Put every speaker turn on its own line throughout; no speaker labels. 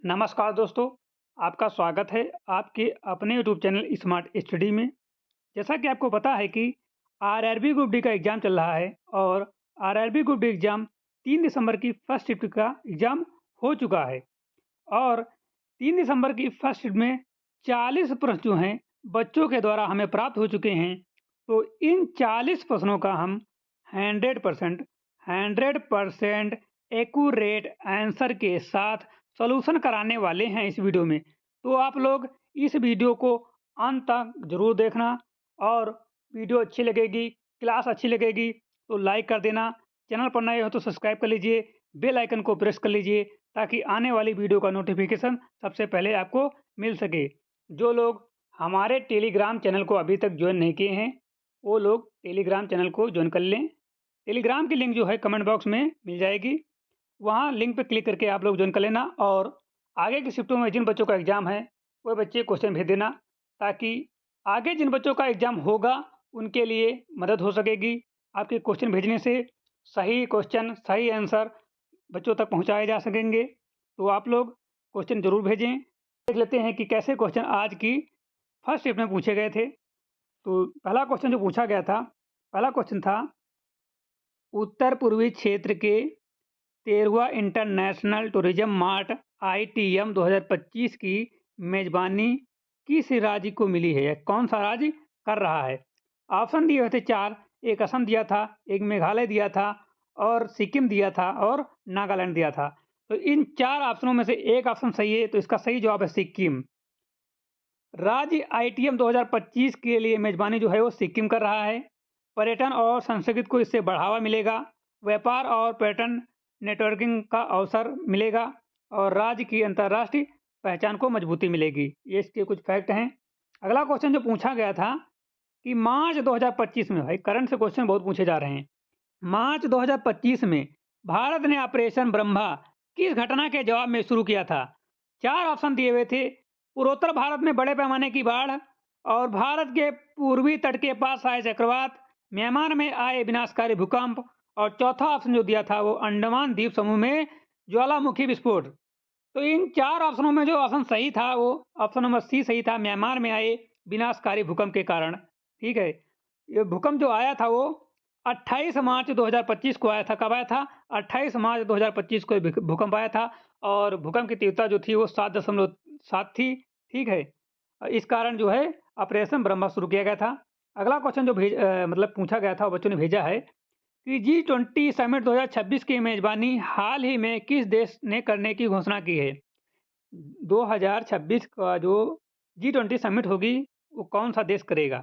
नमस्कार दोस्तों, आपका स्वागत है आपके अपने यूट्यूब चैनल स्मार्ट स्टडी में। जैसा कि आपको पता है कि आरआरबी ग्रुप डी का एग्ज़ाम चल रहा है और आरआरबी ग्रुप डी एग्ज़ाम 3 दिसंबर की फर्स्ट शिफ्ट का एग्ज़ाम हो चुका है और 3 दिसंबर की फर्स्ट शिफ्ट में 40 प्रश्न जो हैं बच्चों के द्वारा हमें प्राप्त हो चुके हैं। तो इन 40 प्रश्नों का हम 100% 100% एक्यूरेट आंसर के साथ सॉल्यूशन कराने वाले हैं इस वीडियो में। तो आप लोग इस वीडियो को अंत तक ज़रूर देखना और वीडियो अच्छी लगेगी, क्लास अच्छी लगेगी तो लाइक कर देना। चैनल पर नए हो तो सब्सक्राइब कर लीजिए, बेल आइकन को प्रेस कर लीजिए ताकि आने वाली वीडियो का नोटिफिकेशन सबसे पहले आपको मिल सके। जो लोग हमारे टेलीग्राम चैनल को अभी तक ज्वाइन नहीं किए हैं, वो लोग टेलीग्राम चैनल को ज्वाइन कर लें। टेलीग्राम की लिंक जो है कमेंट बॉक्स में मिल जाएगी। वहाँ लिंक पे क्लिक करके आप लोग ज्वाइन कर लेना और आगे की शिफ्टों में जिन बच्चों का एग्ज़ाम है, वो बच्चे क्वेश्चन भेज देना ताकि आगे जिन बच्चों का एग्ज़ाम होगा, उनके लिए मदद हो सकेगी। आपके क्वेश्चन भेजने से सही क्वेश्चन, सही आंसर बच्चों तक पहुँचाए जा सकेंगे। तो आप लोग क्वेश्चन ज़रूर भेजें। देख लेते हैं कि कैसे क्वेश्चन आज की फर्स्ट शिफ्ट में पूछे गए थे। तो पहला क्वेश्चन जो पूछा गया था, पहला क्वेश्चन था उत्तर पूर्वी क्षेत्र के 13वां इंटरनेशनल टूरिज्म मार्ट आईटीएम 2025 की मेज़बानी किस राज्य को मिली है? कौन सा राज्य कर रहा है? ऑप्शन दिए हुए थे 4, एक असम दिया था, एक मेघालय दिया था और सिक्किम दिया था और नागालैंड दिया था। तो इन 4 ऑप्शनों में से एक ऑप्शन सही है, तो इसका सही जवाब है सिक्किम। राज्य आईटीएम 2025 के लिए मेज़बानी जो है वो सिक्किम कर रहा है। पर्यटन और संस्कृति को इससे बढ़ावा मिलेगा, व्यापार और पर्यटन नेटवर्किंग का अवसर मिलेगा और राज्य की अंतर्राष्ट्रीय पहचान को मजबूती मिलेगी। ये इसके कुछ फैक्ट हैं। अगला क्वेश्चन जो पूछा गया था कि मार्च 2025 में, भाई करंट से क्वेश्चन बहुत पूछे जा रहे हैं। मार्च 2025 में भारत ने ऑपरेशन ब्रह्मा किस घटना के जवाब में शुरू किया था? 4 ऑप्शन दिए हुए थे। पूर्वोत्तर भारत में बड़े पैमाने की बाढ़ और भारत के पूर्वी तट के पास आए चक्रवात, म्यांमार में आए विनाशकारी भूकंप और चौथा ऑप्शन जो दिया था वो अंडमान द्वीप समूह में ज्वालामुखी विस्फोट। तो इन 4 ऑप्शनों में जो ऑप्शन सही था वो ऑप्शन नंबर सी सही था, म्यांमार में आए विनाशकारी भूकंप के कारण। ठीक है। ये भूकंप जो आया था वो 28 मार्च 2025 को आया था। कब आया था? 28 मार्च 2025 को भूकंप आया था और भूकंप की तीव्रता जो थी वो 7.7 थी। ठीक है। इस कारण जो है ऑपरेशन ब्रह्मा शुरू किया गया था। अगला क्वेश्चन जो मतलब पूछा गया था वो बच्चों ने भेजा है कि जी20 समिट 2026 की मेज़बानी हाल ही में किस देश ने करने की घोषणा की है? 2026 का जो जी20 समिट होगी, वो कौन-सा देश करेगा?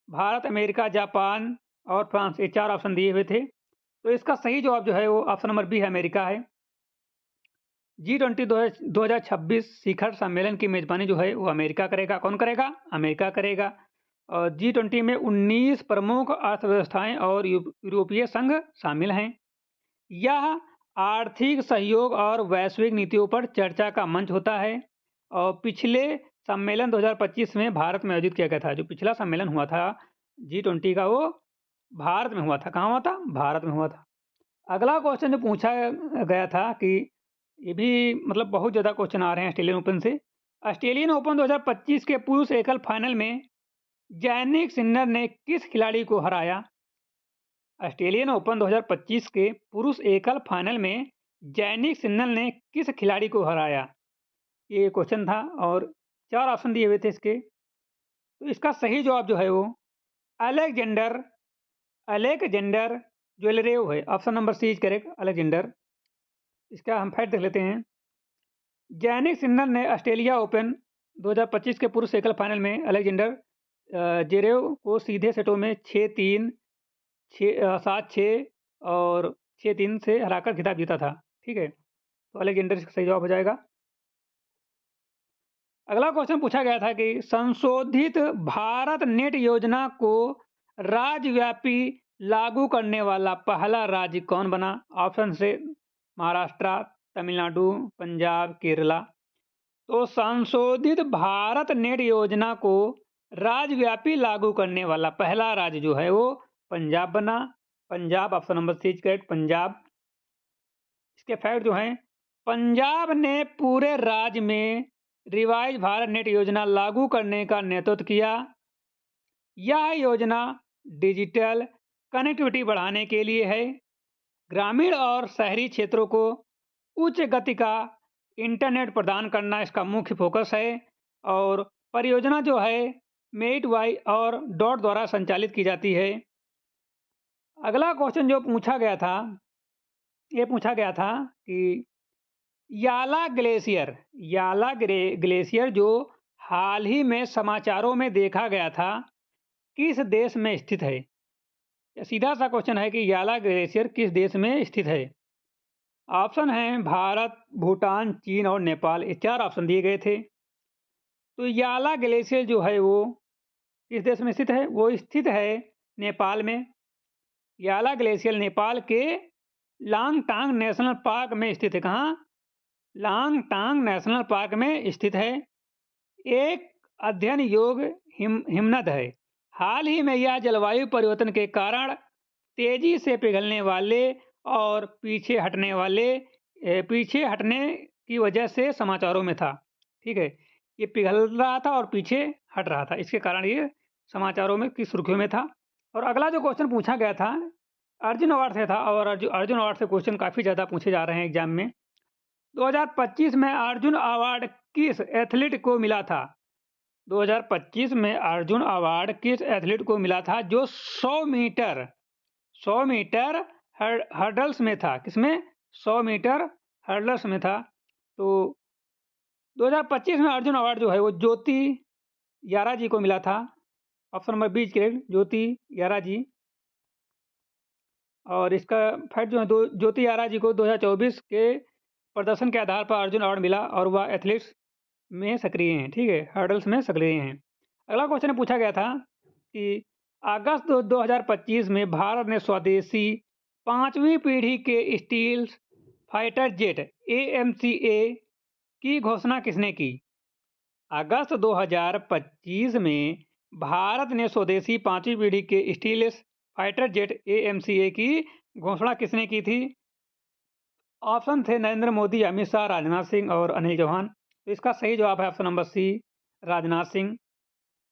भारत, अमेरिका, जापान और फ्रांस, ये 4 ऑप्शन दिए हुए थे। तो इसका सही जवाब जो है वो ऑप्शन नंबर बी है, अमेरिका है। जी20 2026 शिखर सम्मेलन की मेज़बानी जो है वो अमेरिका करेगा। कौन करेगा? अमेरिका करेगा। और जी20 में 19 प्रमुख अर्थव्यवस्थाएँ और यूरोपीय संघ शामिल हैं। यह आर्थिक सहयोग और वैश्विक नीतियों पर चर्चा का मंच होता है और पिछले सम्मेलन 2025 में भारत में आयोजित किया गया था। जो पिछला सम्मेलन हुआ था जी20 का, वो भारत में हुआ था। कहाँ हुआ था? भारत में हुआ था। अगला क्वेश्चन जो पूछा गया था कि ये भी मतलब बहुत ज़्यादा क्वेश्चन आ रहे हैं ऑस्ट्रेलियन ओपन से। ऑस्ट्रेलियन ओपन 2025 के पुरुष एकल फाइनल में जैनिक सिन्नर ने किस खिलाड़ी को हराया? ऑस्ट्रेलियन ओपन 2025 के पुरुष एकल फाइनल में जैनिक सिन्नर ने किस खिलाड़ी को हराया? ये क्वेश्चन था और 4 ऑप्शन दिए हुए थे इसके। तो इसका सही जवाब जो है वो अलेक्जेंडर अलेक्जेंडर ज्वेलरेव है। Option number C is correct, Alexander. इसका हम फैक्ट देख लेते हैं। जैनिक सिन्नर ने ऑस्ट्रेलिया ओपन 2025 के पुरुष एकल फाइनल में अलेक्जेंडर जेरेव को सीधे सेटों में 6-3, 7-6 और 6-3 से हराकर खिताब जीता था। ठीक है, तो अलेक्जेंडर इसका सही जवाब हो जाएगा। अगला क्वेश्चन पूछा गया था कि संशोधित भारत नेट योजना को राज्यव्यापी लागू करने वाला पहला राज्य कौन बना? ऑप्शन से महाराष्ट्र, तमिलनाडु, पंजाब, केरला। तो संशोधित भारत नेट योजना को राज्यव्यापी लागू करने वाला पहला राज्य जो है वो पंजाब बना। Punjab, option number C correct, Punjab. इसके फैक्ट जो हैं, पंजाब ने पूरे राज्य में रिवाइज भारत नेट योजना लागू करने का नेतृत्व किया। यह योजना डिजिटल कनेक्टिविटी बढ़ाने के लिए है। ग्रामीण और शहरी क्षेत्रों को उच्च गति का इंटरनेट प्रदान करना इसका मुख्य फोकस है और परियोजना जो है मेट वाई और डॉट द्वारा संचालित की जाती है। अगला क्वेश्चन जो पूछा गया था, ये पूछा गया था कि याला ग्लेशियर जो हाल ही में समाचारों में देखा गया था, किस देश में स्थित है? सीधा सा क्वेश्चन है कि याला ग्लेशियर किस देश में स्थित है? ऑप्शन हैं भारत, भूटान, चीन और नेपाल। ये 4 ऑप्शन दिए गए थे। तो याला ग्लेशियर जो है वो किस देश में स्थित है? वो स्थित है नेपाल में। याला ग्लेशियर नेपाल के लांगटांग नेशनल पार्क में स्थित है। कहाँ? लांगटांग नेशनल पार्क में स्थित है। एक अध्ययन योग्य हिमनद है। हाल ही में यह जलवायु परिवर्तन के कारण तेजी से पिघलने वाले और पीछे हटने की वजह से समाचारों में था। ठीक है, ये पिघल रहा था और पीछे हट रहा था, इसके कारण ये समाचारों में की सुर्खियों में था। और अगला जो क्वेश्चन पूछा गया था अर्जुन अवार्ड से था और अर्जुन अवार्ड से क्वेश्चन काफ़ी ज़्यादा पूछे जा रहे हैं एग्जाम में। 2025 में अर्जुन अवार्ड किस एथलीट को मिला था? 2025 में अर्जुन अवार्ड किस एथलीट को मिला था जो 100 मीटर हर्डल्स में था? किसमें? 100 मीटर हर्डल्स में था। तो 2025 में अर्जुन अवार्ड जो है वो ज्योति यारा जी को मिला था। ऑप्शन नंबर बी करेक्ट, ज्योति यारा जी। और इसका फैक्ट जो है ज्योति यारा जी को 2024 के प्रदर्शन के आधार पर अर्जुन अवार्ड मिला और वह एथलीट्स में सक्रिय हैं। ठीक है, हर्डल्स में सक्रिय हैं। अगला क्वेश्चन पूछा गया था कि अगस्त 2025 में भारत ने स्वदेशी 5वीं पीढ़ी के स्टील फाइटर जेट AMCA की घोषणा किसने की? अगस्त 2025 में भारत ने स्वदेशी 5वीं पीढ़ी के स्टील फाइटर जेट AMCA की घोषणा किसने की थी? ऑप्शन थे नरेंद्र मोदी, अमित शाह, राजनाथ सिंह और अनिल चौहान। तो इसका सही जवाब है option number C, Rajnath Singh.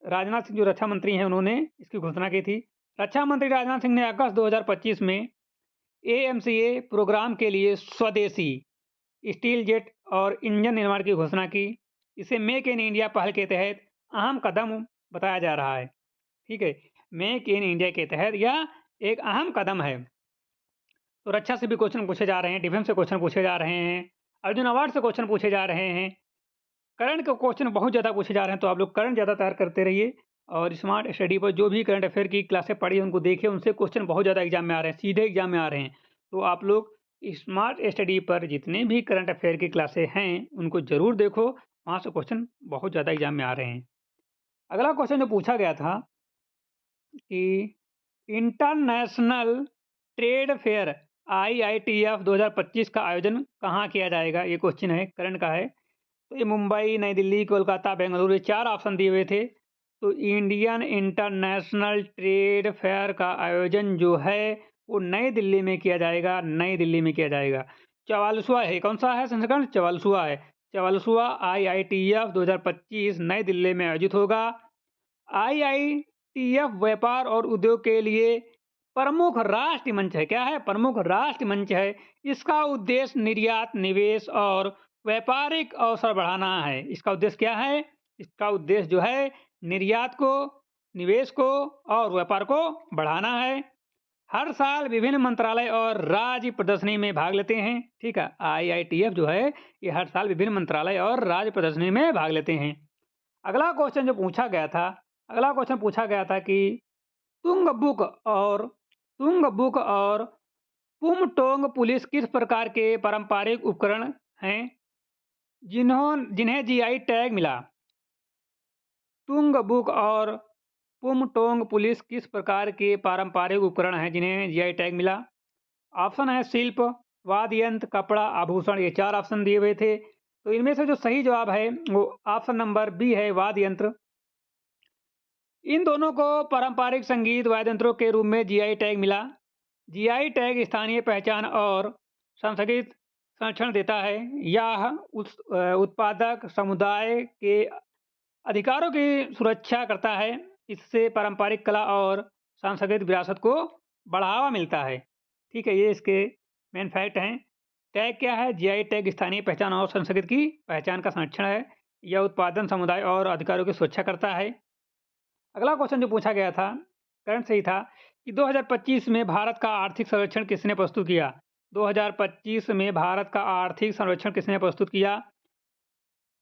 Rajnath Singh जो रक्षा मंत्री हैं उन्होंने इसकी घोषणा की थी। रक्षा मंत्री राजनाथ सिंह ने अगस्त 2025 में AMCA प्रोग्राम के लिए स्वदेशी स्टील जेट और इंजन निर्माण की घोषणा की। इसे मेक इन इंडिया पहल के तहत अहम कदम बताया जा रहा है। ठीक है, मेक इन इंडिया के तहत यह एक अहम कदम है। तो रक्षा से भी क्वेश्चन पूछे जा रहे हैं, डिफेंस से क्वेश्चन पूछे जा रहे हैं, अर्जुन अवार्ड से क्वेश्चन पूछे जा रहे हैं, करंट के क्वेश्चन बहुत ज़्यादा पूछे जा रहे हैं। तो आप लोग करंट ज़्यादा तैयार करते रहिए और स्मार्ट स्टडी पर जो भी करंट अफेयर की क्लासें पढ़ी उनको देखिए, उनसे क्वेश्चन बहुत ज़्यादा एग्जाम में आ रहे हैं, सीधे एग्जाम में आ रहे हैं। तो आप लोग स्मार्ट स्टडी पर जितने भी करंट अफेयर की क्लासें हैं उनको ज़रूर देखो, वहाँ से क्वेश्चन बहुत ज़्यादा एग्जाम में आ रहे हैं। अगला क्वेश्चन जो पूछा गया था कि इंटरनेशनल ट्रेड फेयर IITF 2025 का आयोजन कहाँ किया जाएगा? ये क्वेश्चन है, करंट का है। तो ये मुंबई, नई दिल्ली, कोलकाता, बेंगलुरु, ये 4 ऑप्शन दिए हुए थे। तो इंडियन इंटरनेशनल ट्रेड फेयर का आयोजन जो है वो नई दिल्ली में किया जाएगा, नई दिल्ली में किया जाएगा। 44वां है, कौन सा है संस्करण? 44वां है। 44वां IITF 2025 नई दिल्ली में आयोजित होगा। IITF व्यापार और उद्योग के लिए प्रमुख राष्ट्रीय मंच है। क्या है? प्रमुख राष्ट्रीय मंच है। इसका उद्देश्य निर्यात, निवेश और व्यापारिक अवसर बढ़ाना है। इसका उद्देश्य क्या है? इसका उद्देश्य जो है निर्यात को, निवेश को और व्यापार को बढ़ाना है। हर साल विभिन्न मंत्रालय और राज्य प्रदर्शनी में भाग लेते हैं। ठीक है, IITF जो है ये हर साल विभिन्न मंत्रालय और राज्य प्रदर्शनी में भाग लेते हैं। अगला क्वेश्चन जो पूछा गया था, अगला क्वेश्चन पूछा गया था कि तुंगबुक और पुमटोंग पुलिस किस प्रकार के पारंपरिक उपकरण हैं जिन्हें GI टैग मिला? तुंगबुक और पुमटोंग पुलिस किस प्रकार के पारंपरिक उपकरण हैं जिन्हें GI टैग मिला? ऑप्शन है शिल्प, वाद्य यंत्र, कपड़ा, आभूषण। ये 4 ऑप्शन दिए हुए थे। तो इनमें से जो सही जवाब है वो ऑप्शन नंबर बी है, वाद्य यंत्र। इन दोनों को पारंपरिक संगीत वाद्य यंत्रों के रूप में GI टैग मिला। GI टैग स्थानीय पहचान और सांस्कृतिक संरक्षण देता है। यह उत्पादक समुदाय के अधिकारों की सुरक्षा करता है। इससे पारंपरिक कला और सांस्कृतिक विरासत को बढ़ावा मिलता है। ठीक है, ये इसके मेन फैक्ट हैं। टैग क्या है? जीआई टैग स्थानीय पहचान और संस्कृति की पहचान का संरक्षण है। यह उत्पादन समुदाय और अधिकारों की सुरक्षा करता है। अगला क्वेश्चन जो पूछा गया था, करंट से ही था कि 2025 में भारत का आर्थिक सर्वेक्षण किसने प्रस्तुत किया? 2025 में भारत का आर्थिक सर्वेक्षण किसने प्रस्तुत किया?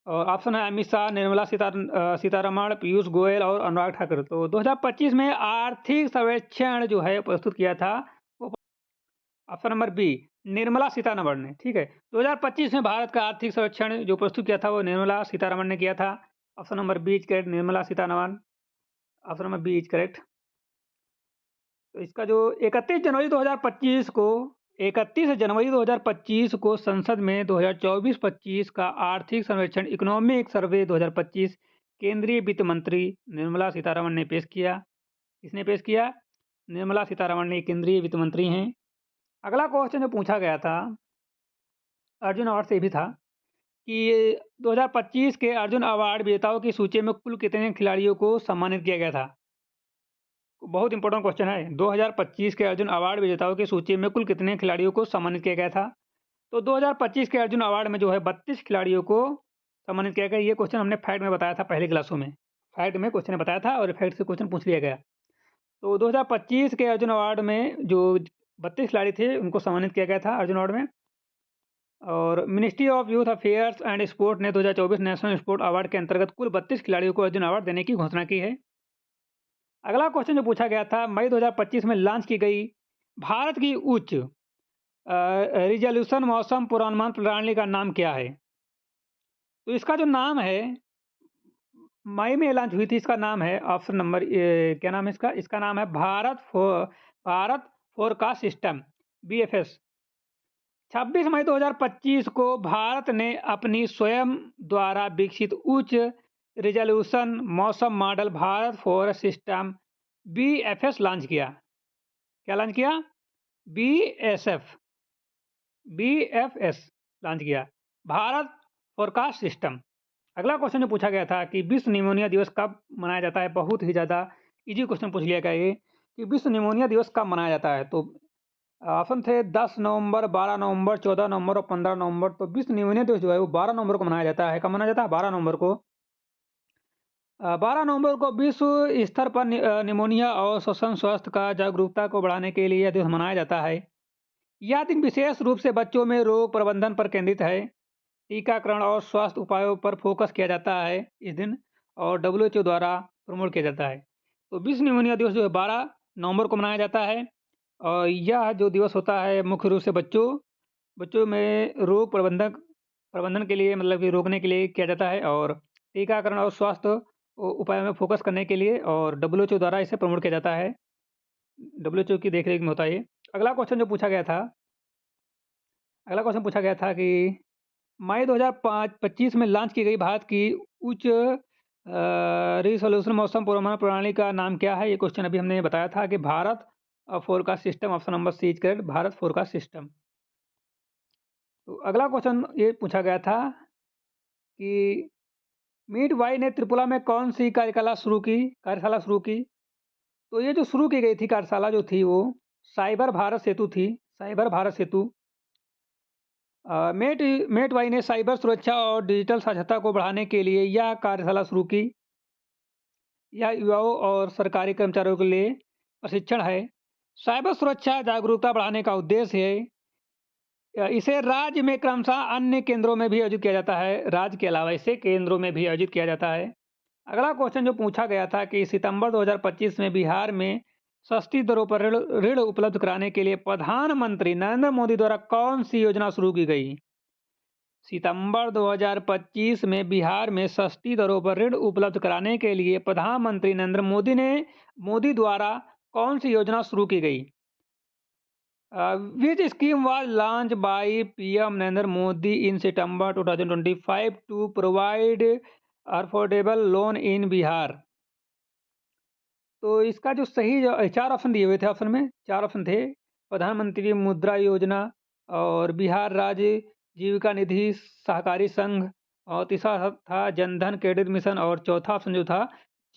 और ऑप्शन है अमित शाह, निर्मला सीतारमण, पीयूष गोयल और अनुराग ठाकुर। तो 2025 में आर्थिक सर्वेक्षण जो है प्रस्तुत किया था वो option number B Nirmala Sitharaman ने। ठीक है, 2025 में भारत का आर्थिक सर्वेक्षण जो प्रस्तुत किया था वो निर्मला सीतारमण ने किया था। Option number B is correct, Nirmala Sitharaman. Option number B is correct. तो इसका जो 31 जनवरी 2025 को संसद में 2024-25 का आर्थिक सर्वेक्षण इकोनॉमिक सर्वे 2025 केंद्रीय वित्त मंत्री निर्मला सीतारमण ने पेश किया। किसने पेश किया? निर्मला सीतारमण ने केंद्रीय वित्त मंत्री हैं। अगला क्वेश्चन जो पूछा गया था अर्जुन अवार्ड से भी था कि 2025 के अर्जुन अवार्ड विजेताओं की सूची में कुल कितने खिलाड़ियों को सम्मानित किया गया था? बहुत इंपॉर्टेंट क्वेश्चन है। 2025 के अर्जुन अवार्ड विजेताओं की सूची में कुल कितने खिलाड़ियों को सम्मानित किया गया था? तो 2025 के अर्जुन अवार्ड में जो है 32 खिलाड़ियों को सम्मानित किया गया। ये क्वेश्चन हमने फैक्ट में बताया था पहले क्लासों में। फैक्ट में क्वेश्चन बताया था और फैक्ट से क्वेश्चन पूछ लिया गया। तो 2025 के अर्जुन अवार्ड में जो 32 खिलाड़ी थे उनको सम्मानित किया गया था अर्जुन अवार्ड में। और ministry of youth affairs and sport ने 2024 नेशनल स्पोर्ट अवार्ड के अंतर्गत कुल 32 खिलाड़ियों को अर्जुन अवार्ड देने की घोषणा की है। अगला क्वेश्चन जो पूछा गया था मई 2025 में लॉन्च की गई भारत की उच्च रिजोल्यूशन मौसम पूर्वानुमान प्रणाली का नाम क्या है? तो इसका जो नाम है मई में लॉन्च हुई थी, इसका नाम है ऑप्शन नंबर क्या नाम है इसका? इसका नाम है भारत फोरकास्ट सिस्टम, बीएफएस। 26 मई 2025 को भारत ने अपनी स्वयं द्वारा विकसित उच्च रिजोल्यूशन मौसम model Bharat forest system BFS launch किया। क्या लॉन्च किया? बीएफएस लॉन्च किया, भारत फोरकास्ट सिस्टम। अगला क्वेश्चन जो पूछा गया था कि विश्व निमोनिया दिवस कब मनाया जाता है? बहुत ही ज़्यादा इजी क्वेश्चन पूछ लिया गया ये कि विश्व निमोनिया दिवस कब मनाया जाता है। तो ऑप्शन थे 10 नवंबर, 12 नवंबर, 14 नवंबर और 15 नवंबर। तो विश्व निमोनिया दिवस जो है वो 12 नवंबर को मनाया जाता है। कब मनाया जाता है? 12 नवंबर को। 12 नवंबर को विश्व स्तर पर निमोनिया और श्वसन स्वास्थ्य का जागरूकता को बढ़ाने के लिए यह दिवस मनाया जाता है। यह दिन विशेष रूप से बच्चों में रोग प्रबंधन पर केंद्रित है। टीकाकरण और स्वास्थ्य उपायों पर फोकस किया जाता है इस दिन, और डब्ल्यूएचओ द्वारा प्रमोट किया जाता है। तो विश्व निमोनिया दिवस जो है 12 नवंबर को मनाया जाता है। और यह जो दिवस होता है मुख्य रूप से बच्चों में रोग प्रबंधन के लिए, मतलब कि रोकने के लिए किया जाता है, और टीकाकरण और स्वास्थ्य उपायों में फोकस करने के लिए, और डब्ल्यूएचओ द्वारा इसे प्रमोट किया जाता है। डब्ल्यूएचओ की देखरेख में होता है ये। अगला क्वेश्चन जो पूछा गया था, अगला क्वेश्चन पूछा गया था कि मई 2025 में लॉन्च की गई भारत की उच्च रिसोल्यूशन मौसम पूर्वानुमान प्रणाली का नाम क्या है? ये क्वेश्चन अभी हमने बताया था कि Bharat forecast system. Option number C is correct, Bharat forecast system. तो अगला क्वेश्चन ये पूछा गया था कि मीट वाई ने त्रिपुरा में कौन सी कार्यशाला शुरू की? तो ये जो शुरू की गई थी कार्यशाला जो थी वो साइबर भारत सेतु थी, साइबर भारत सेतु। मेट वाई ने साइबर सुरक्षा और डिजिटल साझरता को बढ़ाने के लिए यह कार्यशाला शुरू की। यह युवाओं और सरकारी कर्मचारियों के लिए प्रशिक्षण है। साइबर सुरक्षा जागरूकता बढ़ाने का उद्देश्य है। इसे राज्य में क्रमशः अन्य केंद्रों में भी आयोजित किया जाता है। राज्य के अलावा इसे केंद्रों में भी आयोजित किया जाता है। अगला क्वेश्चन जो पूछा गया था कि सितंबर 2025 में बिहार में सस्ती दरों पर ऋण उपलब्ध कराने के लिए प्रधानमंत्री नरेंद्र मोदी द्वारा कौन सी योजना शुरू की गई? सितंबर 2025 में बिहार में सस्ती दरों पर ऋण उपलब्ध कराने के लिए प्रधानमंत्री नरेंद्र मोदी द्वारा कौन सी योजना शुरू की गई? Which scheme was launched by PM Narendra Modi in September 2025 to provide affordable loan in Bihar? तो इसका जो सही चार ऑप्शन दिए हुए थे, ऑप्शन में चार ऑप्शन थे। प्रधानमंत्री मुद्रा योजना, और बिहार राज्य जीविका निधि सहकारी संघ, और तीसरा था जनधन क्रेडिट मिशन, और चौथा ऑप्शन जो था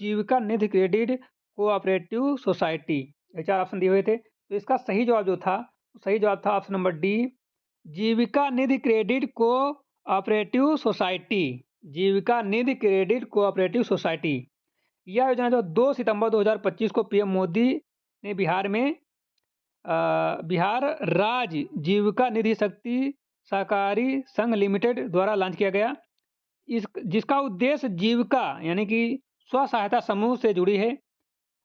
जीविका निधि क्रेडिट कोऑपरेटिव सोसाइटी। ये 4 ऑप्शन दिए हुए थे। तो इसका सही जवाब जो था, सही जवाब था ऑप्शन नंबर डी, जीविका निधि क्रेडिट कोऑपरेटिव सोसाइटी। जीविका निधि क्रेडिट कोऑपरेटिव सोसाइटी। यह योजना जो 2 सितंबर 2025 को पीएम मोदी ने बिहार राज्य जीविका निधि शक्ति सहकारी संघ लिमिटेड द्वारा लॉन्च किया गया। इस जिसका उद्देश्य जीविका यानी कि स्व सहायता समूह से जुड़ी है,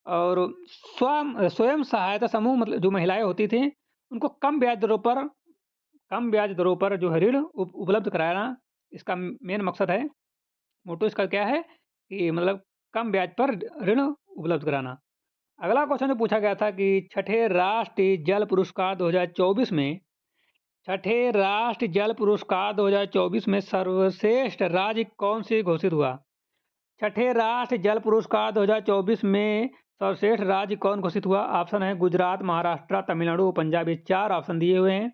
और स्वयं सहायता समूह मतलब जो महिलाएं होती थी उनको कम ब्याज दरों पर जो है ऋण उपलब्ध कराना इसका मेन मकसद है। मोटो इसका क्या है कि मतलब कम ब्याज पर ऋण उपलब्ध कराना। अगला क्वेश्चन जो पूछा गया था कि छठे राष्ट्रीय जल पुरस्कार 2024 में, छठे राष्ट्रीय जल पुरस्कार 2024 में सर्वश्रेष्ठ राज्य कौन से घोषित हुआ? छठे राष्ट्रीय जल पुरस्कार 2024 में सर्वश्रेष्ठ राज्य कौन घोषित हुआ? ऑप्शन है गुजरात, महाराष्ट्र, तमिलनाडु, पंजाब। ये 4 ऑप्शन दिए हुए हैं।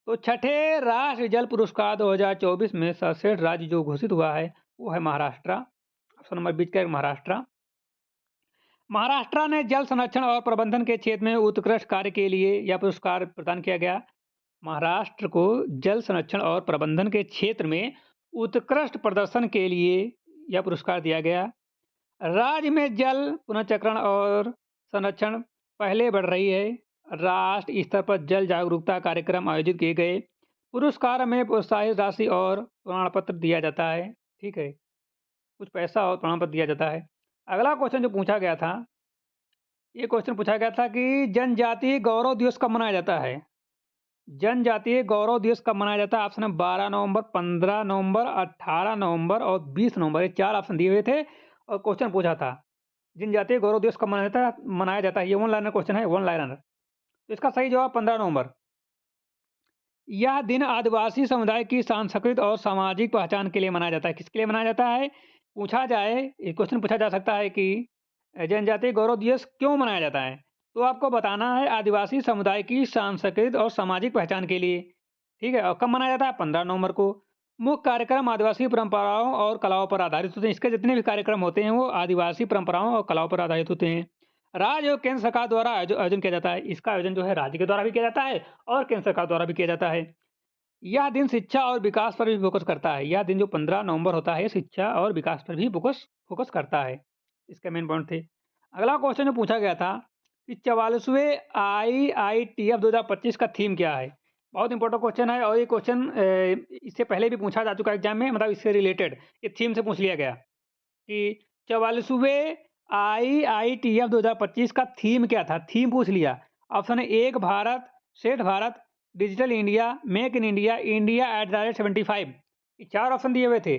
तो छठे राष्ट्रीय जल पुरस्कार 2024 में सर्वश्रेष्ठ राज्य जो घोषित हुआ है वो है महाराष्ट्र। ऑप्शन नंबर 20 का है महाराष्ट्र। महाराष्ट्र ने जल संरक्षण और प्रबंधन के क्षेत्र में उत्कृष्ट कार्य के लिए यह पुरस्कार प्रदान किया गया। महाराष्ट्र को जल संरक्षण और प्रबंधन के क्षेत्र में उत्कृष्ट प्रदर्शन के लिए यह पुरस्कार दिया गया। राज्य में जल पुनर्चक्रण और संरक्षण पहले बढ़ रही है। राष्ट्र स्तर पर जल जागरूकता कार्यक्रम आयोजित किए गए। पुरस्कार में प्रोत्साहित राशि और प्रमाण पत्र दिया जाता है। ठीक है, कुछ पैसा और प्रमाण पत्र दिया जाता है। अगला क्वेश्चन जो पूछा गया था, ये क्वेश्चन पूछा गया था कि जनजातीय गौरव दिवस कब मनाया जाता है? जनजातीय गौरव दिवस कब मनाया जाता है? ऑप्शन है 12 नवंबर, 15 नवंबर, 18 नवंबर और 20 नवंबर। ये 4 ऑप्शन दिए हुए थे और क्वेश्चन पूछा था जनजातीय गौरव दिवस कब मनाया जाता है। ये वन लाइनर क्वेश्चन है, वन लाइनर। तो इसका सही जवाब 15 नवंबर। यह दिन आदिवासी समुदाय की सांस्कृतिक और सामाजिक पहचान के लिए मनाया जाता है। किसके लिए मनाया जाता है? पूछा जाए, ये क्वेश्चन पूछा जा सकता है कि जनजातीय गौरव दिवस क्यों मनाया जाता है, तो आपको बताना है आदिवासी समुदाय की सांस्कृतिक और सामाजिक पहचान के लिए। ठीक है, और कब मनाया जाता है? 15 नवंबर को। मुख्य कार्यक्रम आदिवासी परंपराओं और कलाओं पर आधारित होते हैं। इसके जितने भी कार्यक्रम होते हैं वो आदिवासी परंपराओं और कलाओं पर आधारित होते हैं। राज्य और केंद्र सरकार द्वारा आयोजन किया जाता है। इसका आयोजन जो है राज्य के द्वारा भी किया जाता है और केंद्र सरकार द्वारा भी किया जाता है। यह दिन शिक्षा और विकास पर भी फोकस करता है। यह दिन जो 15 नवंबर होता है शिक्षा और विकास पर भी फोकस करता है। इसके मेन पॉइंट थे। अगला क्वेश्चन जो पूछा गया था कि 44वें IITF 2025 का थीम क्या है? बहुत इंपॉर्टेंट क्वेश्चन है और ये क्वेश्चन इससे पहले भी पूछा जा चुका है एग्जाम में, मतलब इससे रिलेटेड ये थीम से पूछ लिया गया कि 44वें IITF 2025 का थीम क्या था? थीम पूछ लिया। ऑप्शन है एक भारत, श्रेष्ठ Bharat, digital India, make in India, India @75। ये 4 ऑप्शन दिए हुए थे।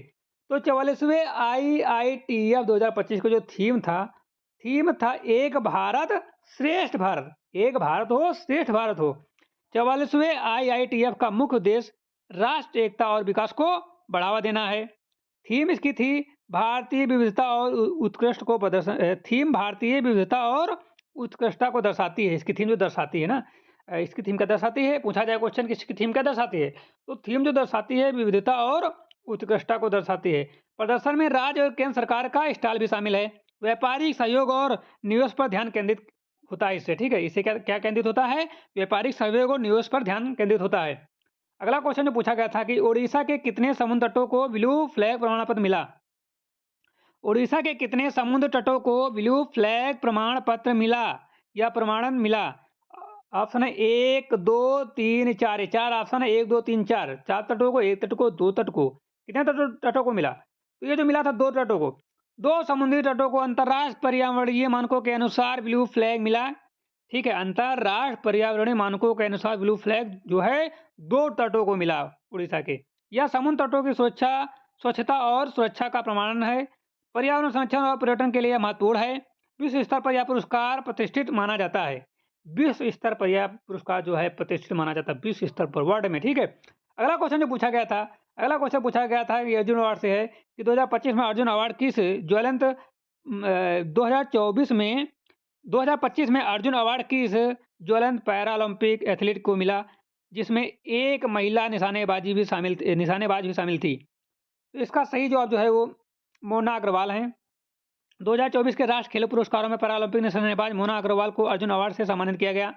तो 44वें IITF 2025 का जो थीम था एक भारत श्रेष्ठ भारत। एक भारत हो, श्रेष्ठ भारत हो। 44वें IITF का मुख्य उद्देश्य राष्ट्र एकता और विकास को बढ़ावा देना है। थीम इसकी थी भारतीय विविधता और उत्कृष्ट को प्रदर्शन। थीम भारतीय विविधता और उत्कृष्टता को दर्शाती है। इसकी थीम जो दर्शाती है ना, इसकी थीम क्या दर्शाती है? पूछा जाए क्वेश्चन कि इसकी थीम क्या दर्शाती है, तो थीम जो दर्शाती है विविधता और उत्कृष्टता को दर्शाती है। प्रदर्शन में राज्य और केंद्र सरकार का स्टॉल भी शामिल है। व्यापारिक सहयोग और निवेश पर ध्यान केंद्रित होता है इससे। ठीक है, इससे क्या क्या केंद्रित होता है? व्यापारिक सहयोग और निवेश पर ध्यान केंद्रित होता है। अगला क्वेश्चन जो पूछा गया था कि उड़ीसा के कितने समुद्र तटों को ब्लू फ्लैग प्रमाण पत्र मिला? उड़ीसा के कितने समुद्र तटों को ब्लू फ्लैग प्रमाण पत्र मिला या प्रमाणन मिला? ऑप्शन है 1, 2, 3, 4। ये 4 ऑप्शन है 1, 2, 3, 4। 4 तटों को, 1 तट को, 2 तट को। कितने तटों को मिला? तो ये जो मिला था 2 तटों को। 2 समुद्री तटों को अंतर्राष्ट्रीय पर्यावरणीय मानकों के अनुसार ब्लू फ्लैग मिला। ठीक है, अंतर्राष्ट्रीय पर्यावरणीय मानकों के अनुसार ब्लू फ्लैग जो है 2 तटों को मिला उड़ीसा के। यह समुद्र तटों की स्वच्छता और सुरक्षा का प्रमाणन है। पर्यावरण संरक्षण और पर्यटन के लिए महत्वपूर्ण है। विश्व स्तर पर यह पुरस्कार प्रतिष्ठित माना जाता है। विश्व स्तर पर यह पुरस्कार जो है प्रतिष्ठित माना जाता है, विश्व स्तर पर, वर्ल्ड में। ठीक है, अगला क्वेश्चन जो पूछा गया था, अगला क्वेश्चन पूछा गया था ये अर्जुन अवार्ड से है कि 2025 में अर्जुन अवार्ड किस ज्वलंत 2025 में अर्जुन अवार्ड किस ज्वलंत पैरालंपिक एथलीट को मिला? जिसमें एक महिला निशानेबाज भी शामिल थी। तो इसका सही जवाब जो है वो मोना अग्रवाल हैं। 2024 के राष्ट्रीय खेल पुरस्कारों में पैरालंपिक निशानेबाज मोना अग्रवाल को अर्जुन अवार्ड से सम्मानित किया गया।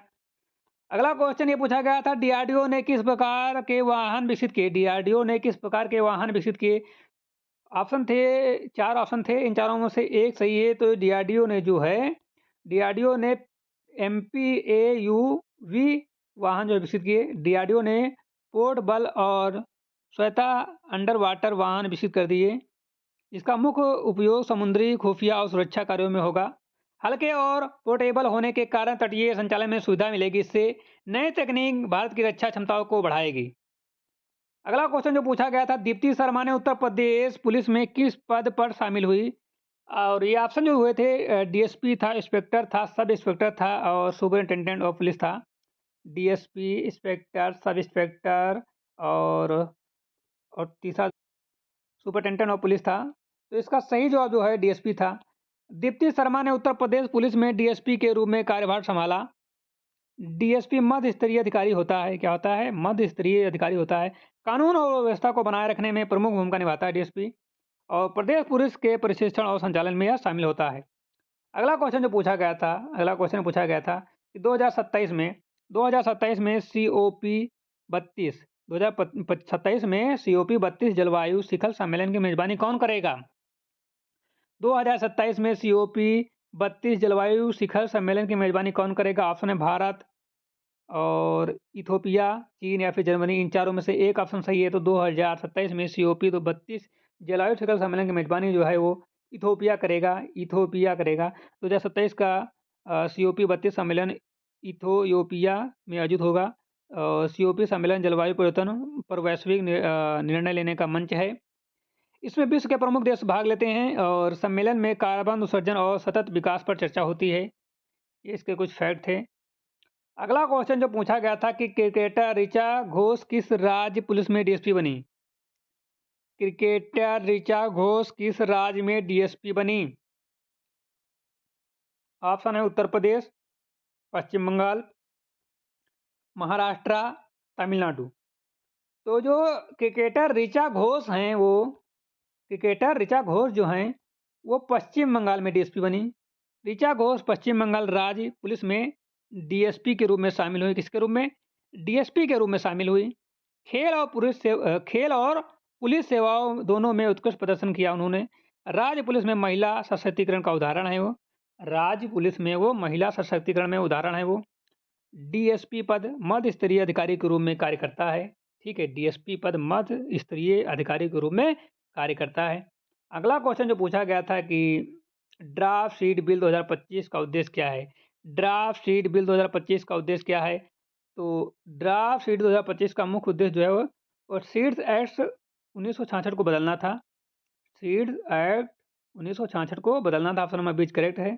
अगला क्वेश्चन ये पूछा गया था, डीआरडीओ ने किस प्रकार के वाहन विकसित किए? डीआरडीओ ने किस प्रकार के वाहन विकसित किए? ऑप्शन थे, 4 ऑप्शन थे, इन चारों में से एक सही है। तो डीआरडीओ ने एमपीएयूवी वाहन जो विकसित किए। डीआरडीओ ने पोर्टेबल और स्वायत्त अंडर वाटर वाहन विकसित कर दिए। इसका मुख्य उपयोग समुद्री खुफिया और सुरक्षा कार्यों में होगा। हल्के और पोर्टेबल होने के कारण तटीय संचालन में सुविधा मिलेगी। इससे नई तकनीक भारत की रक्षा क्षमताओं को बढ़ाएगी। अगला क्वेश्चन जो पूछा गया था, दीप्ति शर्मा ने उत्तर प्रदेश पुलिस में किस पद पर शामिल हुई? और ये ऑप्शन जो हुए थे, डीएसपी था, इंस्पेक्टर था, सब इंस्पेक्टर था और सुपरिंटेंडेंट ऑफ पुलिस था। डीएसपी, इंस्पेक्टर, सब इंस्पेक्टर और तीसरा सुपरिटेंडेंट ऑफ पुलिस था। तो इसका सही जवाब जो है डीएसपी था। दीप्ति शर्मा ने उत्तर प्रदेश पुलिस में डीएसपी के रूप में कार्यभार संभाला। डीएसपी मध्य स्तरीय अधिकारी होता है। क्या होता है? मध्य स्तरीय अधिकारी होता है। कानून और व्यवस्था को बनाए रखने में प्रमुख भूमिका निभाता है डीएसपी, और प्रदेश पुलिस के प्रशिक्षण और संचालन में यह शामिल होता है। अगला क्वेश्चन जो पूछा गया था, कि 2027 में सीओपी 32 2027 में सीओपी 32 जलवायु शिखर सम्मेलन की मेजबानी कौन करेगा? 2027 में सीओपी 32 जलवायु शिखर सम्मेलन की मेजबानी कौन करेगा? ऑप्शन है भारत और इथोपिया, चीन या फिर जर्मनी। इन चारों में से एक ऑप्शन सही है। तो 2027 में सीओपी 32 जलवायु शिखर सम्मेलन की मेजबानी जो है वो इथोपिया करेगा। 2027 का सीओपी 32 सम्मेलन इथोपिया में आयोजित होगा। सीओपी सम्मेलन जलवायु परिवर्तन पर वैश्विक निर्णय लेने का मंच है। इसमें विश्व के प्रमुख देश भाग लेते हैं और सम्मेलन में कार्बन उत्सर्जन और सतत विकास पर चर्चा होती है। ये इसके कुछ फैक्ट थे। अगला क्वेश्चन जो पूछा गया था कि क्रिकेटर ऋचा घोष किस राज्य पुलिस में डीएसपी बनी? क्रिकेटर ऋचा घोष किस राज्य में डीएसपी बनी? ऑप्शन है उत्तर प्रदेश, पश्चिम बंगाल, महाराष्ट्र, तमिलनाडु। तो जो क्रिकेटर ऋचा घोष हैं जो हैं वो पश्चिम बंगाल में डीएसपी बनी। ऋचा घोष पश्चिम बंगाल राज्य पुलिस में डीएसपी के रूप में शामिल हुई। किसके रूप में? डीएसपी के रूप में शामिल हुई। खेल और पुलिस सेवाओं दोनों में उत्कृष्ट प्रदर्शन किया उन्होंने। राज्य पुलिस में महिला सशक्तिकरण का उदाहरण है वो। डीएसपी पद मध्य स्तरीय अधिकारी के रूप में कार्य करता है। ठीक है, डीएसपी पद मध्य स्तरीय अधिकारी के रूप में कार्य करता है। अगला क्वेश्चन जो पूछा गया था कि ड्राफ्ट सीड बिल 2025 का उद्देश्य क्या है? ड्राफ्ट सीड बिल 2025 का उद्देश्य क्या है? तो ड्राफ्ट सीड 2025 का मुख्य उद्देश्य जो है वो सीड्स एक्ट 1966 को बदलना था। सीड्स एक्ट 1966 को बदलना था। ऑप्शन नंबर बीच करेक्ट है।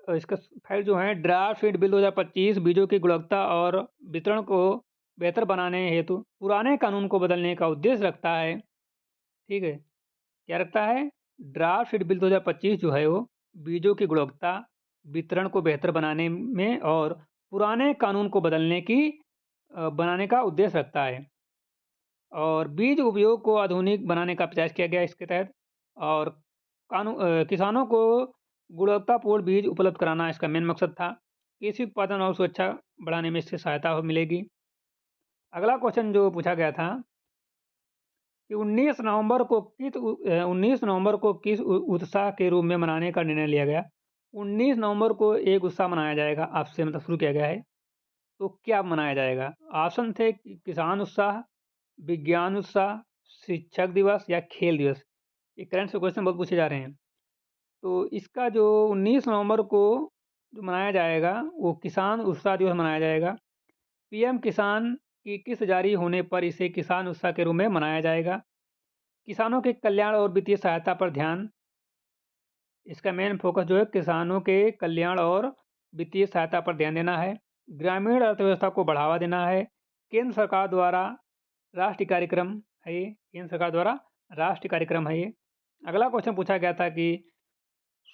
इसका फैक्ट जो है, ड्राफ्ट सीड बिल 2025 बीजों की गुणवत्ता और वितरण को बेहतर बनाने हेतु पुराने कानून को बदलने का उद्देश्य रखता है। ठीक है, क्या रखता है? ड्राफ्ट सीड बिल 2025 जो है वो बीजों की गुणवत्ता, वितरण को बेहतर बनाने में और पुराने कानून को बनाने का उद्देश्य रखता है। और बीज उपयोग को आधुनिक बनाने का प्रयास किया गया इसके तहत। और किसानों को गुणवत्तापूर्ण बीज उपलब्ध कराना इसका मेन मकसद था। कृषि उत्पादन और सुरक्षा बढ़ाने में इससे सहायता मिलेगी। अगला क्वेश्चन जो पूछा गया था कि 19 नवंबर को किस उत्सव के रूप में मनाने का निर्णय लिया गया? 19 नवंबर को एक उत्सव मनाया जाएगा। आपसे मतलब शुरू किया गया है। तो क्या मनाया जाएगा? ऑप्शन थे किसान उत्सव, विज्ञान उत्सव, शिक्षक दिवस या खेल दिवस। ये करंट से क्वेश्चन बहुत पूछे जा रहे हैं। तो इसका जो 19 नवंबर को जो मनाया जाएगा वो किसान उत्सव दिवस मनाया जाएगा। पीएम किसान की किस्त जारी होने पर इसे किसान उत्सव के रूप में मनाया जाएगा। किसानों के कल्याण और वित्तीय सहायता पर ध्यान, इसका मेन फोकस जो है किसानों के कल्याण और वित्तीय सहायता पर ध्यान देना है। ग्रामीण अर्थव्यवस्था को बढ़ावा देना है। केंद्र सरकार द्वारा राष्ट्रीय कार्यक्रम है ये। अगला क्वेश्चन पूछा गया था कि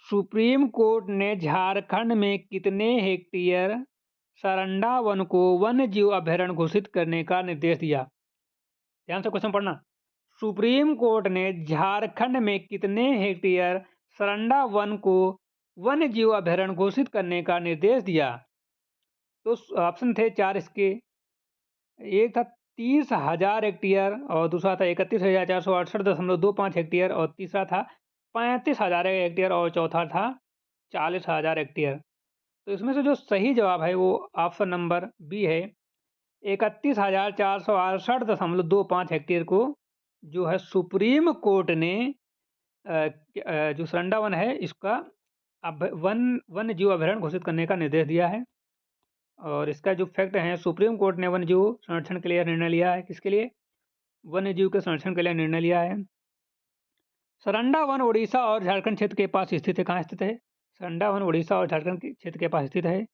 सुप्रीम कोर्ट ने झारखंड में कितने हेक्टेयर सरंडा वन को वन्य जीव अभयारण्य घोषित करने का निर्देश दिया? ध्यान से क्वेश्चन पढ़ना। सुप्रीम कोर्ट ने झारखंड में कितने हेक्टेयर सरंडा वन को वन्य जीव अभयारण्य घोषित करने का निर्देश दिया? तो ऑप्शन थे 4 इसके। एक था 30,000 हेक्टेयर और दूसरा था 31,468.25 हेक्टेयर और तीसरा था 35,000 हेक्टेयर और चौथा था 40,000 हेक्टेयर। तो इसमें से जो सही जवाब है वो ऑप्शन नंबर बी है। 31,468.25 हेक्टेयर को जो है सुप्रीम कोर्ट ने जो सरंडा वन है इसका वन्य जीव अभयारण्य घोषित करने का निर्देश दिया है। और इसका जो फैक्ट है, सुप्रीम कोर्ट ने वन्य जीव संरक्षण के लिए निर्णय लिया है। किसके लिए? वन्य जीव के संरक्षण के लिए निर्णय लिया है। सरंडा वन उड़ीसा और झारखंड क्षेत्र के पास स्थित है। कहाँ स्थित है? सरंडा वन उड़ीसा और झारखंड के क्षेत्र के पास स्थित है।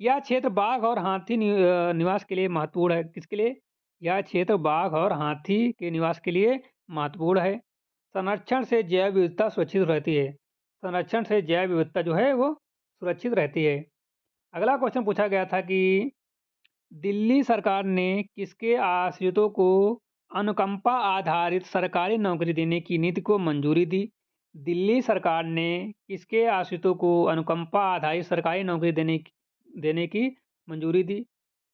यह क्षेत्र बाघ और हाथी निवास के लिए महत्वपूर्ण है। किसके लिए? यह क्षेत्र बाघ और हाथी के निवास के लिए महत्वपूर्ण है। संरक्षण से जैव विविधता सुरक्षित रहती है। संरक्षण से जैव विविधता जो है वो सुरक्षित रहती है। अगला क्वेश्चन पूछा गया था कि दिल्ली सरकार ने किसके आश्रितों को अनुकंपा आधारित सरकारी नौकरी देने की नीति को मंजूरी दी? दिल्ली सरकार ने किसके आश्रितों को अनुकंपा आधारित सरकारी नौकरी देने की मंजूरी दी?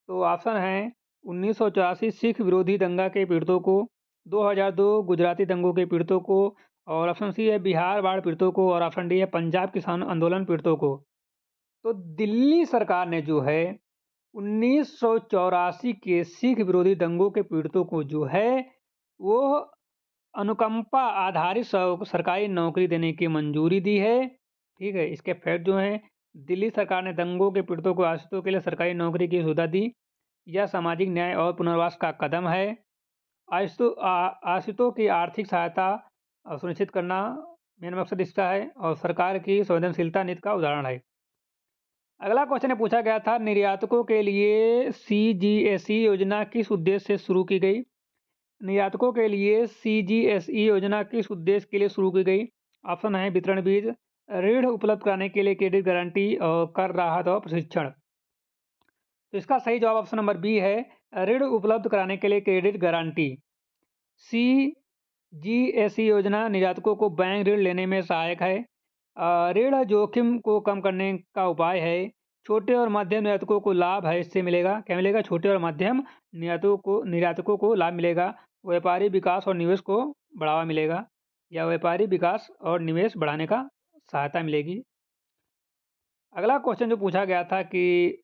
तो ऑप्शन है 1984 सिख विरोधी दंगा के पीड़ितों को, 2002 गुजराती दंगों के पीड़ितों को, और ऑप्शन सी है बिहार बाढ़ पीड़ितों को, और ऑप्शन डी है पंजाब किसान आंदोलन पीड़ितों को। तो दिल्ली सरकार ने जो है 1984 के सिख विरोधी दंगों के पीड़ितों को जो है वो अनुकंपा आधारित सरकारी नौकरी देने की मंजूरी दी है। ठीक है, इसके फैक्ट जो हैं, दिल्ली सरकार ने दंगों के पीड़ितों को आश्रितों के लिए सरकारी नौकरी की सुविधा दी। यह सामाजिक न्याय और पुनर्वास का कदम है। आश्रितों की आर्थिक सहायता सुनिश्चित करना मेन मकसद इसका है और सरकार की संवेदनशीलता नीति का उदाहरण है। अगला क्वेश्चन पूछा गया था निर्यातकों के लिए CGSE योजना किस उद्देश्य से शुरू की गई? निर्यातकों के लिए CGSE योजना किस उद्देश्य के लिए शुरू की गई? ऑप्शन है वितरण बीज, ऋण उपलब्ध कराने के लिए क्रेडिट गारंटी और कर राहत और प्रशिक्षण। तो इसका सही जवाब ऑप्शन नंबर बी है, ऋण उपलब्ध कराने के लिए क्रेडिट गारंटी। CGSE योजना निर्यातकों को बैंक ऋण लेने में सहायक है। ऋण जोखिम को कम करने का उपाय है। छोटे और मध्यम निर्यातकों को लाभ है, इससे मिलेगा क्या मिलेगा? छोटे और मध्यम निर्यातकों को लाभ मिलेगा। व्यापारी विकास और निवेश को बढ़ावा मिलेगा, या व्यापारी विकास और निवेश बढ़ाने का सहायता मिलेगी। अगला क्वेश्चन जो पूछा गया था कि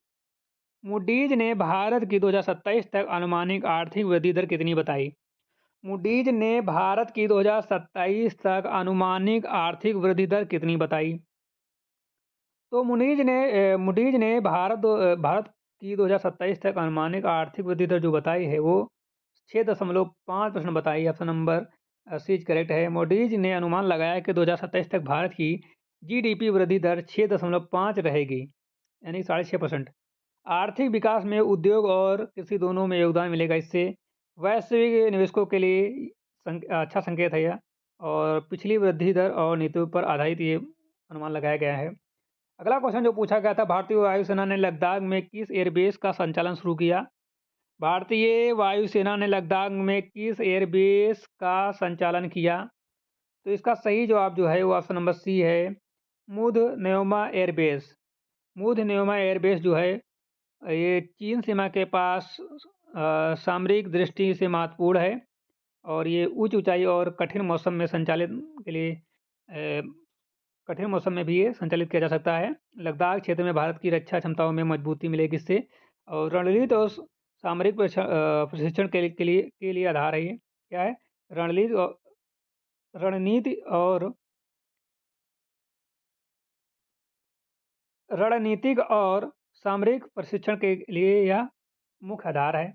मूडीज ने भारत की 2027 तक अनुमानित आर्थिक वृद्धि दर कितनी बताई? मूडीज ने भारत की 2027 तक अनुमानित आर्थिक वृद्धि दर कितनी बताई? तो मूडीज ने भारत की 2027 तक अनुमानित आर्थिक वृद्धि दर जो बताई है वो 6.5% बताई। Option number C is correct है। मूडीज ने अनुमान लगाया कि 2027 तक भारत की GDP वृद्धि दर 6.5 रहेगी, यानी 6.5%। आर्थिक विकास में उद्योग और कृषि दोनों में योगदान मिलेगा। इससे वैश्विक निवेशकों के लिए अच्छा संकेत है यह, और पिछली वृद्धि दर और नीतियों पर आधारित ये अनुमान लगाया गया है। अगला क्वेश्चन जो पूछा गया था, भारतीय वायुसेना ने लद्दाख में किस एयरबेस का संचालन शुरू किया? भारतीय वायुसेना ने लद्दाख में किस एयरबेस का संचालन किया? तो इसका सही जवाब जो है वो ऑप्शन नंबर सी है, मुध न्योमा एयरबेस। मुध न्योमा एयरबेस जो है ये चीन सीमा के पास सामरिक दृष्टि से महत्वपूर्ण है, और ये उच्च ऊंचाई और कठिन मौसम में संचालित के लिए कठिन मौसम में भी ये संचालित किया जा सकता है। लद्दाख क्षेत्र में भारत की रक्षा क्षमताओं में मजबूती मिलेगी इससे, और रणनीति और सामरिक प्रशिक्षण के लिए आधार है ये। क्या है? रणनीतिक और सामरिक प्रशिक्षण के लिए यह मुख्य आधार है।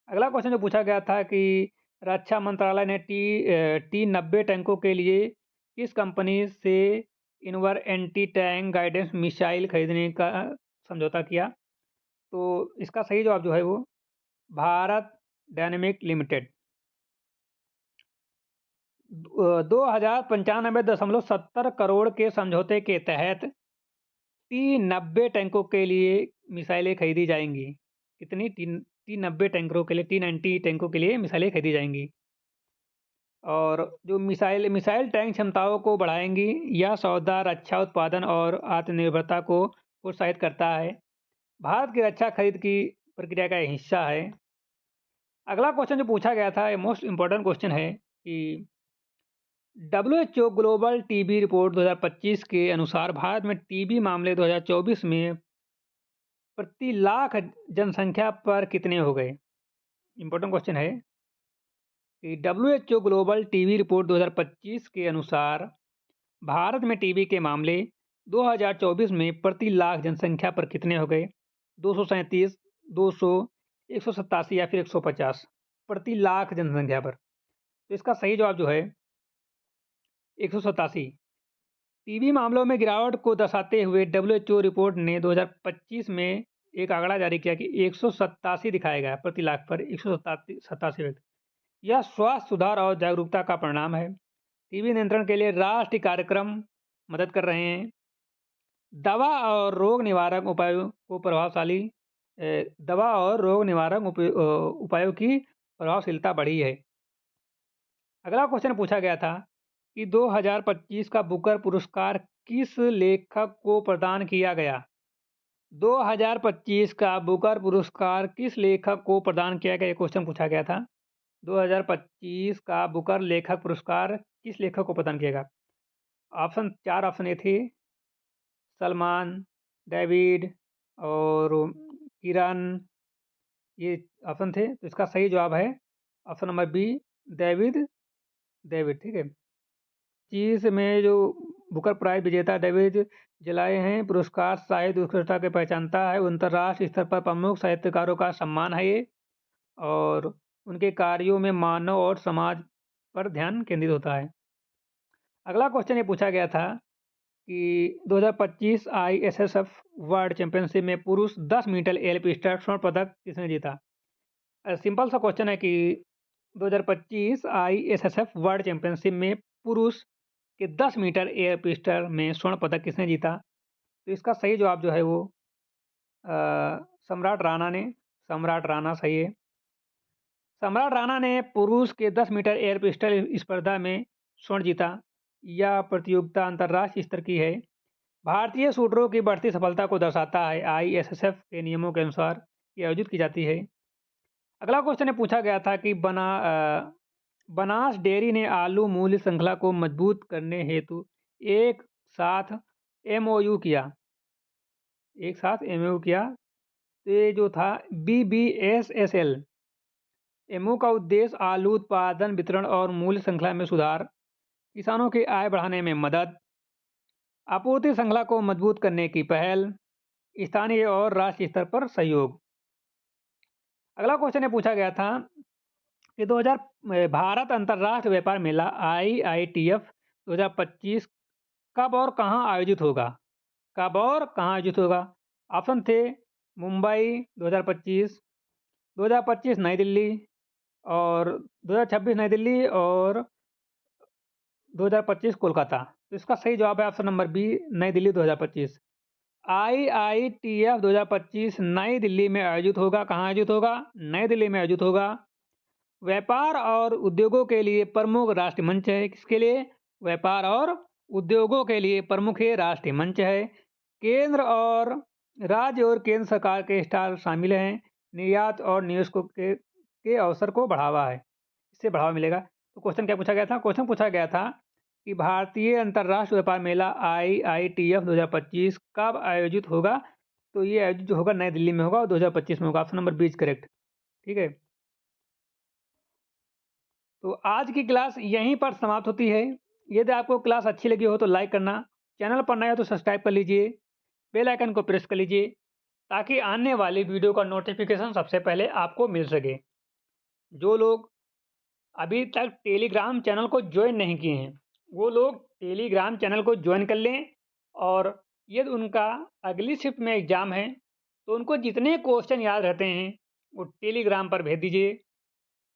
अगला क्वेश्चन जो पूछा गया था कि रक्षा मंत्रालय ने T-90 टैंकों के लिए किस कंपनी से इनवर एंटी टैंक गाइडेंस मिसाइल खरीदने का समझौता किया? तो इसका सही जवाब जो है वो भारत डायनेमिक लिमिटेड। 2095.70 करोड़ के समझौते के तहत T-90 टैंकों के लिए मिसाइलें खरीदी जाएँगी। कितनी? T-90 टैंकरों के लिए, T-90 टैंकों के लिए मिसाइलें खरीदी जाएँगी। और जो मिसाइल मिसाइल टैंक क्षमताओं को बढ़ाएँगी। यह सौदा रक्षा उत्पादन और आत्मनिर्भरता को प्रोत्साहित करता है। भारत की रक्षा खरीद की प्रक्रिया का हिस्सा है। अगला क्वेश्चन जो पूछा गया था, ये मोस्ट इम्पोर्टेंट क्वेश्चन है कि डब्ल्यूएचओ ग्लोबल टीबी रिपोर्ट 2025 के अनुसार भारत में टीबी मामले 2024 में प्रति लाख जनसंख्या पर कितने हो गए? इम्पोर्टेंट क्वेश्चन है कि डब्ल्यूएचओ ग्लोबल टीबी रिपोर्ट 2025 के अनुसार भारत में टीबी के मामले 2024 में प्रति लाख जनसंख्या पर कितने हो गए? 237, 200, 187 या फिर 150 प्रति लाख जनसंख्या पर। तो इसका सही जवाब जो है 187। टीबी मामलों में गिरावट को दर्शाते हुए डब्ल्यूएचओ रिपोर्ट ने 2025 में एक आंकड़ा जारी किया कि 187 दिखाया गया प्रति लाख पर 187 व्यक्ति। यह स्वास्थ्य सुधार और जागरूकता का परिणाम है। टीबी नियंत्रण के लिए राष्ट्रीय कार्यक्रम मदद कर रहे हैं। दवा और रोग निवारक उपायों को प्रभावशाली दवा और रोग निवारक उपायों की प्रभावशीलता बढ़ी है। अगला क्वेश्चन पूछा गया था कि 2025 का बुकर पुरस्कार किस लेखक को प्रदान किया गया? 2025 का बुकर पुरस्कार किस लेखक को प्रदान किया गया? ये क्वेश्चन पूछा गया था। 2025 का बुकर लेखक पुरस्कार किस लेखक को प्रदान किया गया? चार ऑप्शन ए थे, सलमान, डेविड और किरण, ये ऑप्शन थे। तो इसका सही जवाब है ऑप्शन नंबर बी, डेविड। ठीक है। 2025 में जो बुकर प्राइज विजेता डेविड जलाए हैं, पुरस्कार साहित्य उत्कृष्टता के पहचानता है। अंतर्राष्ट्रीय स्तर पर प्रमुख साहित्यकारों का सम्मान है ये, और उनके कार्यों में मानव और समाज पर ध्यान केंद्रित होता है। अगला क्वेश्चन ये पूछा गया था कि 2025 आईएसएसएफ वर्ल्ड चैंपियनशिप में पुरुष 10 मीटर एयर पिस्टल स्वर्ण पदक किसने जीता? सिंपल सा क्वेश्चन है कि 2025 आईएसएसएफ वर्ल्ड चैंपियनशिप में पुरुष के 10 मीटर एयर पिस्टल में स्वर्ण पदक किसने जीता? तो इसका सही जवाब जो है वो सम्राट राणा ने। सम्राट राणा सही है। सम्राट राणा ने पुरुष के 10 मीटर एयर पिस्टल स्पर्धा में स्वर्ण जीता। यह प्रतियोगिता अंतर्राष्ट्रीय स्तर की है। भारतीय शूटरों की बढ़ती सफलता को दर्शाता है। आईएसएसएफ के नियमों के अनुसार ये आयोजित की जाती है। अगला क्वेश्चन ये पूछा गया था कि बनास डेयरी ने आलू मूल्य श्रृंखला को मजबूत करने हेतु एक साथ एमओयू किया। तो ये जो था बीबीएसएसएल एमओ का उद्देश्य आलू उत्पादन, वितरण और मूल्य श्रृंखला में सुधार, किसानों की आय बढ़ाने में मदद, आपूर्ति श्रृंखला को मजबूत करने की पहल, स्थानीय और राष्ट्रीय स्तर पर सहयोग। अगला क्वेश्चन ये पूछा गया था कि भारत अंतर्राष्ट्रीय व्यापार मेला IITF 2025 कब और कहाँ आयोजित होगा? कब और कहाँ आयोजित होगा? ऑप्शन थे मुंबई 2025 नई दिल्ली, और 2026 नई दिल्ली, और 2025 कोलकाता। तो इसका सही जवाब है ऑप्शन नंबर बी, नई दिल्ली 2025। IITF 2025 नई दिल्ली में आयोजित होगा। कहाँ आयोजित होगा? नई दिल्ली में आयोजित होगा। व्यापार और उद्योगों के लिए प्रमुख राष्ट्रीय मंच है। किसके लिए? व्यापार और उद्योगों के लिए प्रमुख ये राष्ट्रीय मंच है। केंद्र और राज्य और केंद्र सरकार के स्टार शामिल हैं। निर्यात और निवेश के अवसर को बढ़ावा है, इससे बढ़ावा मिलेगा। तो क्वेश्चन क्या पूछा गया था? क्वेश्चन पूछा गया था कि भारतीय अंतर्राष्ट्रीय व्यापार मेला IITF 2025 कब आयोजित होगा? तो ये आयोजित जो होगा नई दिल्ली में होगा और 2025 में होगा। Option number B is correct. ठीक है। तो आज की क्लास यहीं पर समाप्त होती है। यदि आपको क्लास अच्छी लगी हो तो लाइक करना, चैनल पर नए हो तो सब्सक्राइब कर लीजिए, बेल आइकन को प्रेस कर लीजिए ताकि आने वाली वीडियो का नोटिफिकेशन सबसे पहले आपको मिल सके। जो लोग अभी तक टेलीग्राम चैनल को ज्वाइन नहीं किए हैं, वो लोग टेलीग्राम चैनल को ज्वाइन कर लें, और यदि उनका अगली शिफ्ट में एग्ज़ाम है तो उनको जितने क्वेश्चन याद रहते हैं वो टेलीग्राम पर भेज दीजिए,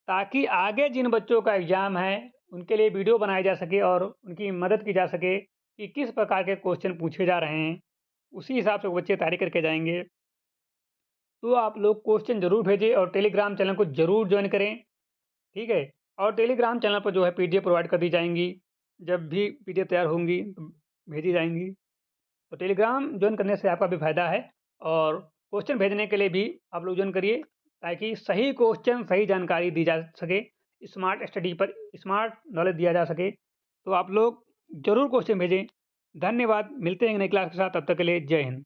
ताकि आगे जिन बच्चों का एग्ज़ाम है उनके लिए वीडियो बनाया जा सके और उनकी मदद की जा सके कि किस प्रकार के क्वेश्चन पूछे जा रहे हैं, उसी हिसाब से वो बच्चे तैयारी करके जाएँगे। तो आप लोग क्वेश्चन ज़रूर भेजें और टेलीग्राम चैनल को ज़रूर जॉइन करें, ठीक है? और टेलीग्राम चैनल पर जो है पीडीएफ प्रोवाइड कर दी जाएँगी, जब भी पीडीएफ तैयार होंगी तो भेजी जाएँगी। तो टेलीग्राम जॉइन करने से आपका भी फ़ायदा है और क्वेश्चन भेजने के लिए भी आप लोग जॉइन करिए, ताकि सही क्वेश्चन, सही जानकारी दी जा सके, स्मार्ट स्टडी पर स्मार्ट नॉलेज दिया जा सके। तो आप लोग ज़रूर क्वेश्चन भेजें। धन्यवाद, मिलते हैं एक नई क्लास के साथ, तब तक के लिए जय हिंद।